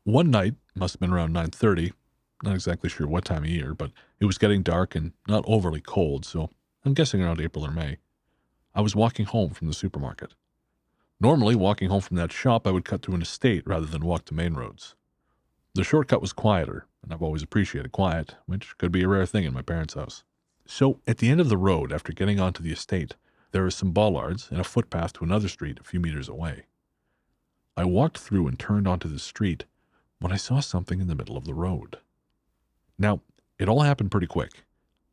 one night, must have been around 9:30, not exactly sure what time of year, but it was getting dark and not overly cold, so I'm guessing around April or May. I was walking home from the supermarket. Normally, walking home from that shop, I would cut through an estate rather than walk the main roads. The shortcut was quieter, and I've always appreciated quiet, which could be a rare thing in my parents' house. So, at the end of the road, after getting onto the estate, there are some bollards and a footpath to another street a few meters away. I walked through and turned onto the street when I saw something in the middle of the road. Now, it all happened pretty quick,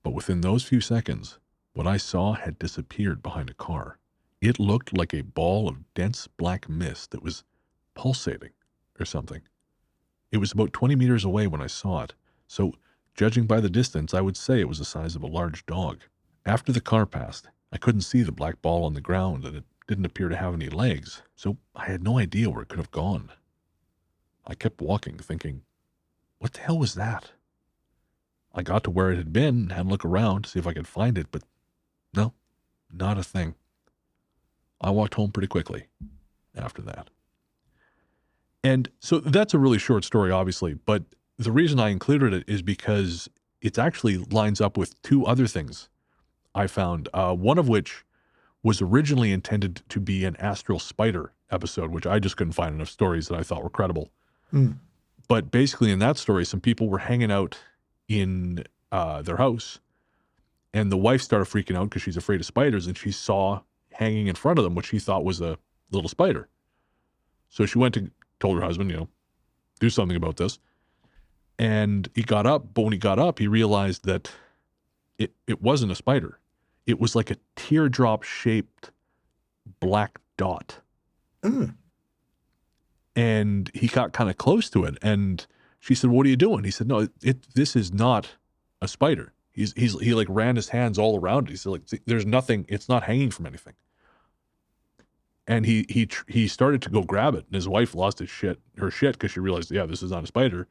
but within those few seconds, what I saw had disappeared behind a car. It looked like a ball of dense black mist that was pulsating or something. It was about 20 meters away when I saw it, so judging by the distance, I would say it was the size of a large dog. After the car passed, I couldn't see the black ball on the ground, and it didn't appear to have any legs, so I had no idea where it could have gone. I kept walking, thinking, what the hell was that? I got to where it had been and had a look around to see if I could find it, but no, not a thing. I walked home pretty quickly after that. And so that's a really short story, obviously, but the reason I included it is because it actually lines up with two other things I found, one of which was originally intended to be an astral spider episode, which I just couldn't find enough stories that I thought were credible. Mm. But basically in that story, some people were hanging out in their house, and the wife started freaking out because she's afraid of spiders, and she saw hanging in front of them what she thought was a little spider. So she told her husband, do something about this. And he got up, but when he got up, he realized that it wasn't a spider. It was like a teardrop-shaped black dot. Mm. And he got kind of close to it, and she said, what are you doing? He said, no, this is not a spider. He like ran his hands all around it. He said, like, there's nothing, it's not hanging from anything. And he started to go grab it, and his wife lost her shit because she realized, yeah, this is not a spider.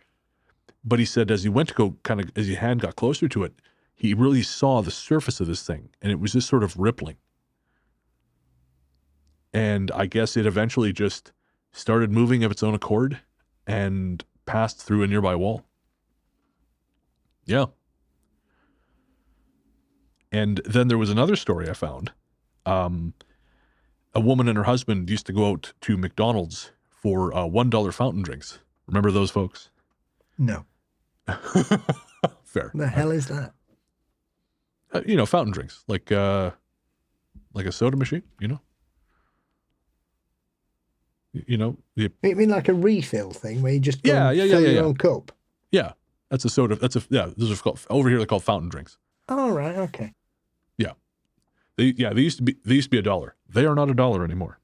But he said, as he went to go as his hand got closer to it, he really saw the surface of this thing, and it was just sort of rippling. And I guess it eventually just started moving of its own accord and passed through a nearby wall. Yeah. And then there was another story I found. A woman and her husband used to go out to McDonald's for $1 fountain drinks. Remember those folks? No. Fair. The hell is that? Fountain drinks, like a soda machine, You mean like a refill thing where you just go and fill your own cup? Yeah, that's a soda. Those are called, over here they're called fountain drinks. Oh, right, okay. Yeah. They used to be $1. They are not $1 anymore.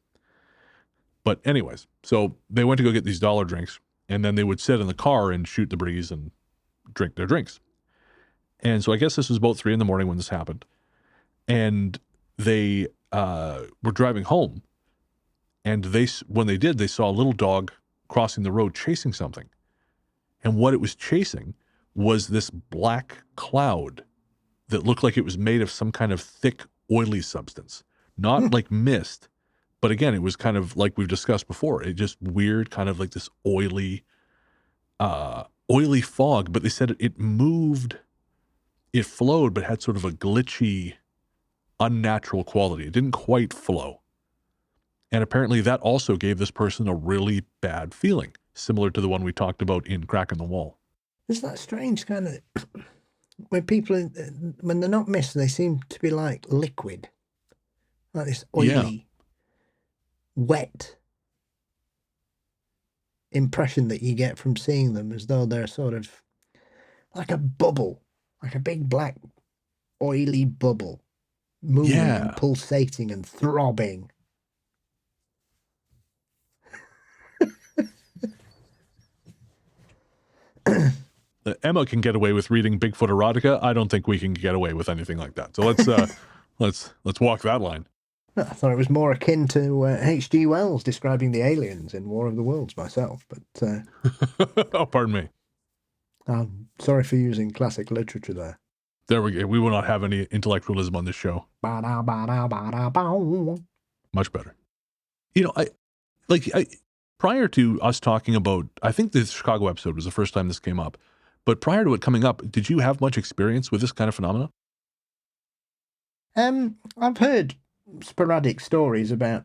But anyways, so they went to go get these dollar drinks, and then they would sit in the car and shoot the breeze and drink their drinks. And so I guess this was about 3 a.m. when this happened. And they were driving home, and when they did, they saw a little dog crossing the road chasing something. And what it was chasing was this black cloud that looked like it was made of some kind of thick, oily substance. Not like mist, but again, it was kind of like we've discussed before. It just weird, kind of like this oily fog. But they said it moved, it flowed, but had sort of a glitchy, unnatural quality. It didn't quite flow. And apparently that also gave this person a really bad feeling, similar to the one we talked about in Crack in the Wall. Isn't that strange kind of, when people, when they're not mist, they seem to be like liquid, like this oily, wet impression that you get from seeing them, as though they're sort of like a bubble, like a big black oily bubble, moving and pulsating and throbbing. Emma can get away with reading Bigfoot erotica. I don't think we can get away with anything like that. So let's walk that line. I thought it was more akin to H.G. Wells describing the aliens in War of the Worlds myself, but oh, pardon me. I'm sorry for using classic literature there. There we go. We will not have any intellectualism on this show. Much better. prior to us talking about, I think the Chicago episode was the first time this came up, but prior to it coming up, did you have much experience with this kind of phenomena? I've heard sporadic stories about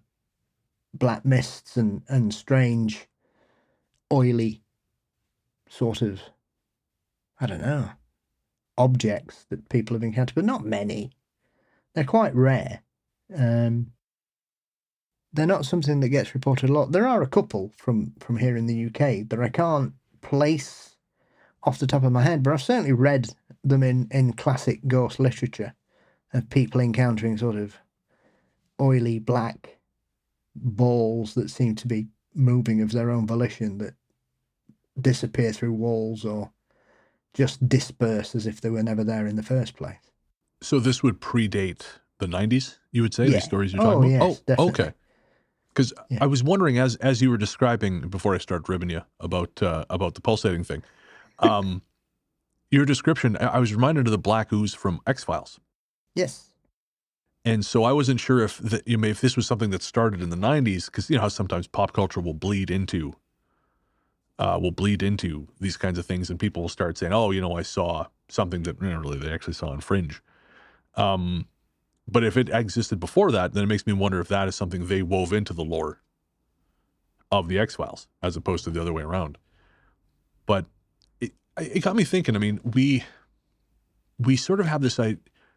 black mists and strange, oily sort of, I don't know, objects that people have encountered, but not many. They're quite rare. They're not something that gets reported a lot. There are a couple from here in the UK that I can't place off the top of my head, but I've certainly read them in classic ghost literature of people encountering sort of oily black balls that seem to be moving of their own volition, that disappear through walls or just disperse as if they were never there in the first place. So this would predate the 90s, you would say, Yeah. these stories you're talking about? Yes, definitely. Okay. Because I was wondering, as you were describing, before I start ribbing you about the pulsating thing, your description, I was reminded of the black ooze from X-Files. Yes. And so I wasn't sure if this was something that started in the 90s, because you know how sometimes pop culture will bleed into these kinds of things, and people will start saying, "Oh, I saw something that really they actually saw on Fringe." But if it existed before that, then it makes me wonder if that is something they wove into the lore of the X-Files, as opposed to the other way around. But it got me thinking. I mean, we sort of have this.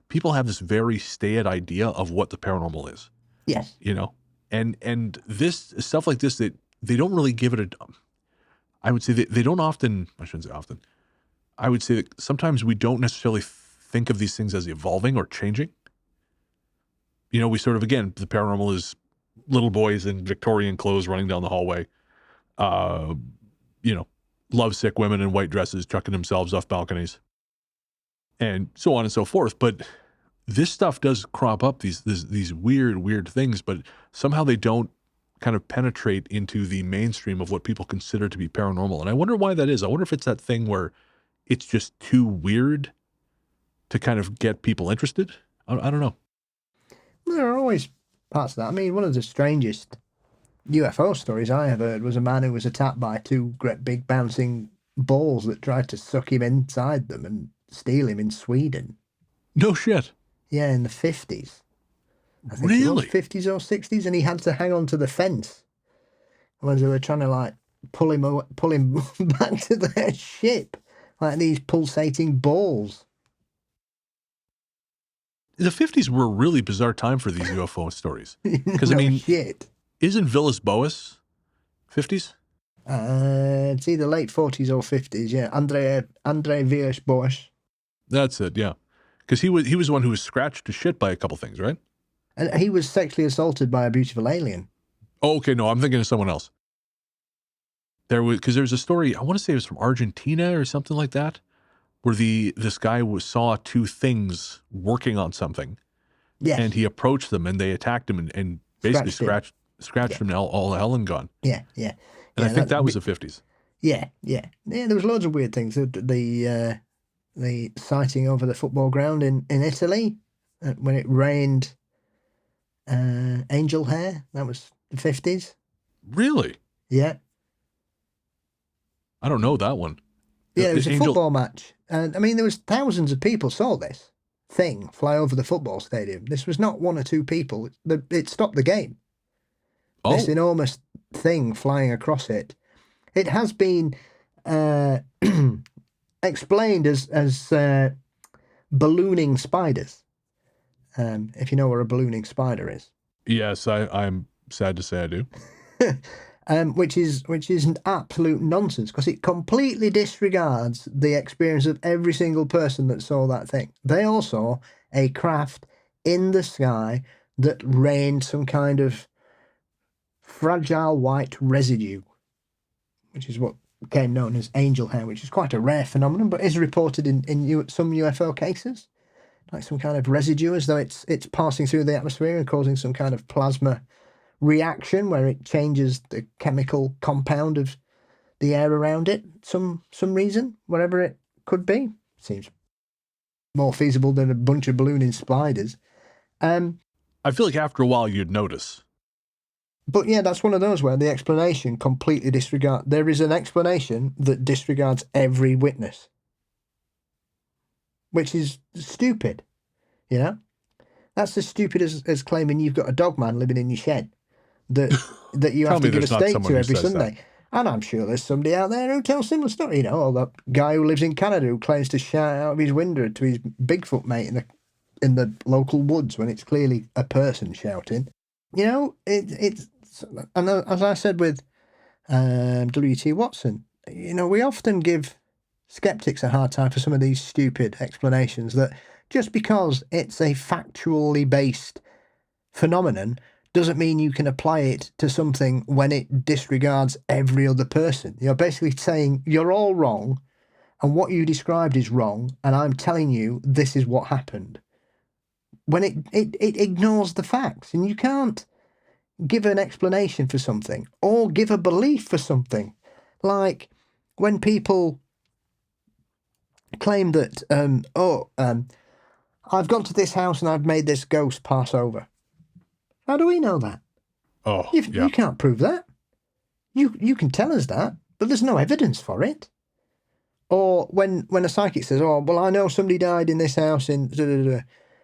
People have this very staid idea of what the paranormal is. Yes. And this stuff like this, that they don't really give it I would say that they don't often. I shouldn't say often. I would say that sometimes we don't necessarily think of these things as evolving or changing. We sort of, again, the paranormal is little boys in Victorian clothes running down the hallway. Lovesick women in white dresses chucking themselves off balconies, and so on and so forth. But this stuff does crop up, these weird things, but somehow they don't kind of penetrate into the mainstream of what people consider to be paranormal. And I wonder why that is. I wonder if it's that thing where it's just too weird to kind of get people interested. I don't know. There are always parts of that. I mean, one of the strangest UFO stories I have heard was a man who was attacked by two great big bouncing balls that tried to suck him inside them and steal him in Sweden. No shit. Yeah, in the 50s. I think Really? it was 50s or 60s, and he had to hang on to the fence when they were trying to pull him back to their ship, like these pulsating balls. The 50s were a really bizarre time for these UFO stories. Because, Shit. Isn't Villas Boas 50s? It's either late 40s or 50s, yeah. Andre Villas-Boas. That's it, yeah. Because he was the one who was scratched to shit by a couple things, right? And he was sexually assaulted by a beautiful alien. Oh, okay, no, I'm thinking of someone else. Because there was a story, I want to say it was from Argentina or something like that, where this guy saw two things working on something. Yes. And he approached them and they attacked him and basically scratched him all hell and gone. Yeah. And I think that was the 50s. Yeah. There was loads of weird things. The sighting over the football ground in Italy when it rained angel hair. That was the 50s. Really? Yeah. I don't know that one. Yeah, it was a football match. And I mean, there was thousands of people saw this thing fly over the football stadium. This was not one or two people. It stopped the game. Oh. This enormous thing flying across it. It has been explained as ballooning spiders. If you know what a ballooning spider is. Yes, I'm sad to say I do. Which is absolute nonsense, because it completely disregards the experience of every single person that saw that thing. They all saw a craft in the sky that rained some kind of fragile white residue, which is what became known as angel hair, which is quite a rare phenomenon, but is reported in some UFO cases, like some kind of residue, as though it's passing through the atmosphere and causing some kind of plasma reaction where it changes the chemical compound of the air around it. Some reason, whatever it could be, seems more feasible than a bunch of ballooning spiders. I feel like after a while you'd notice. But yeah, that's one of those where the explanation completely there is an explanation that disregards every witness, which is stupid, you know? That's as stupid as claiming you've got a dog man living in your shed that you have to give a steak to every Sunday. That. And I'm sure there's somebody out there who tells similar story, you know, or that guy who lives in Canada who claims to shout out of his window to his Bigfoot mate in the local woods when it's clearly a person shouting. You know, it's and as I said with W.T. Watson, you know, we often give skeptics a hard time for some of these stupid explanations that just because it's a factually based phenomenon doesn't mean you can apply it to something when it disregards every other person. You're basically saying you're all wrong and what you described is wrong and I'm telling you this is what happened. When it ignores the facts, and you can't give an explanation for something or give a belief for something. Like when people claim that, I've gone to this house and I've made this ghost pass over. How do we know that? Oh, You can't prove that. You can tell us that, but there's no evidence for it. Or when a psychic says, oh, well, I know somebody died in this house in... Da, da, da,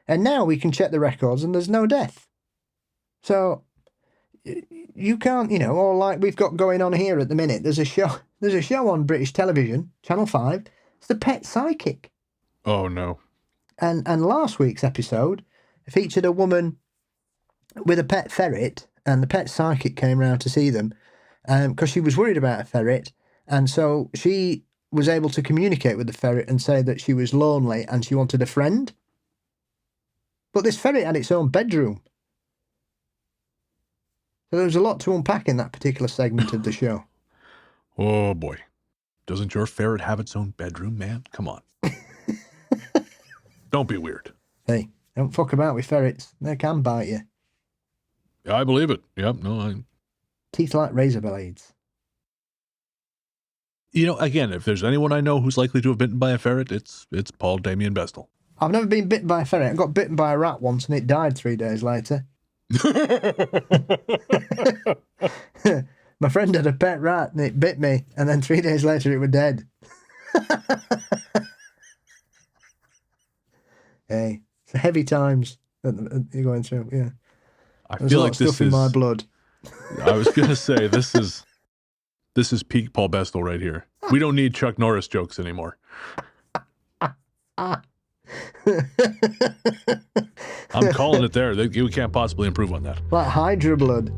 and now we can check the records and there's no death. So you can't, you know, or like we've got going on here at the minute, there's a show on British television, Channel 5, it's The Pet Psychic. Oh, no. And last week's episode featured a woman with a pet ferret, and the pet psychic came round to see them because she was worried about a ferret, and so she was able to communicate with the ferret and say that she was lonely and she wanted a friend. But this ferret had its own bedroom. So there was a lot to unpack in that particular segment of the show. Oh, boy. Doesn't your ferret have its own bedroom, man? Come on. Don't be weird. Hey, don't fuck about with ferrets. They can bite you. Yeah, I believe it. Yep, no, Teeth like razor blades. You know, again, if there's anyone I know who's likely to have bitten by a ferret, it's Paul Damien Bestel. I've never been bitten by a ferret. I got bitten by a rat once and it died 3 days later. My friend had a pet rat and it bit me, and then 3 days later it was dead. Hey, it's heavy times that you're going through. Yeah, I feel like this is in my blood. I was gonna say this is peak Paul Bestel right here. We don't need Chuck Norris jokes anymore. I'm calling it there. We can't possibly improve on that. Like Hydra blood.